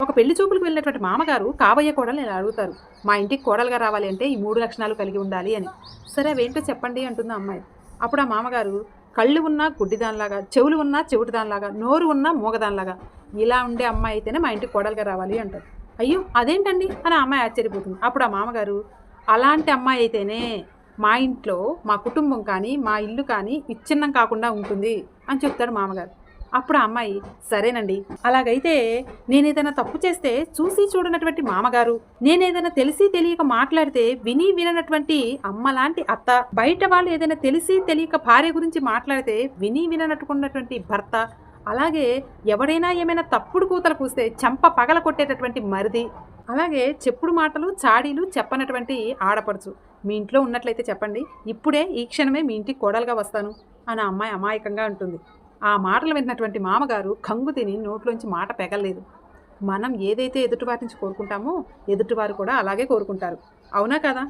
ఒక పెళ్లి చూపులకు వెళ్ళినటువంటి మామగారు కాబోయే కోడల్ని ఇలా అడుగుతారు. మా ఇంటికి కోడలుగా రావాలి అంటే ఈ 3 లక్షణాలు కలిగి ఉండాలి అని. సరే అవేంటో చెప్పండి అంటుంది ఆ అమ్మాయి. అప్పుడు ఆ మామగారు కళ్ళు ఉన్నా గుడ్డిదానిలాగా, చెవులు ఉన్నా చెవిటిదానిలాగా, నోరు ఉన్నా మూగదానిలాగా ఇలా ఉండే అమ్మాయి అయితేనే మా ఇంటికి కోడలుగా రావాలి అంటారు. అయ్యో! అదేంటండి అని ఆ అమ్మాయి ఆశ్చర్యపోతుంది. అప్పుడు ఆ మామగారు అలాంటి అమ్మాయి అయితేనే మా ఇంట్లో మా కుటుంబం కానీ, మా ఇల్లు కానీ విచ్ఛిన్నం కాకుండా ఉంటుంది అని చెప్తాడు మామగారు. అప్పుడు ఆ అమ్మాయి సరేనండి. అలాగైతే నేనేదైనా తప్పు చేస్తే చూసి చూడనటువంటి మామగారు, నేనేదైనా తెలిసి తెలియక మాట్లాడితే విని విననటువంటి అమ్మలాంటి అత్త, బయట వాళ్ళు ఏదైనా తెలిసి తెలియక భార్య గురించి మాట్లాడితే విని విననట్టుకున్నటువంటి భర్త, అలాగే ఎవడైనా ఏమైనా తప్పుడు కూతలు కూస్తే చెంప పగల కొట్టేటటువంటి మరిది, అలాగే చెప్పుడు మాటలు, చాడీలు చెప్పనటువంటి ఆడపడుచు. మీ ఇంట్లో ఉన్నట్లయితే చెప్పండి. ఇప్పుడే ఈ క్షణమే మీ ఇంటికి కోడలుగా వస్తాను అని ఆ అమ్మాయి అమాయకంగా అంటుంది. ఆ మాటలు విన్నటువంటి మామగారు కంగు తిని నోట్లోంచి మాట పెగల్లేదు. మనం ఏదైతే ఎదుటివారి నుంచి కోరుకుంటామో ఎదుటివారు కూడా అలాగే కోరుకుంటారు. అవునా కదా?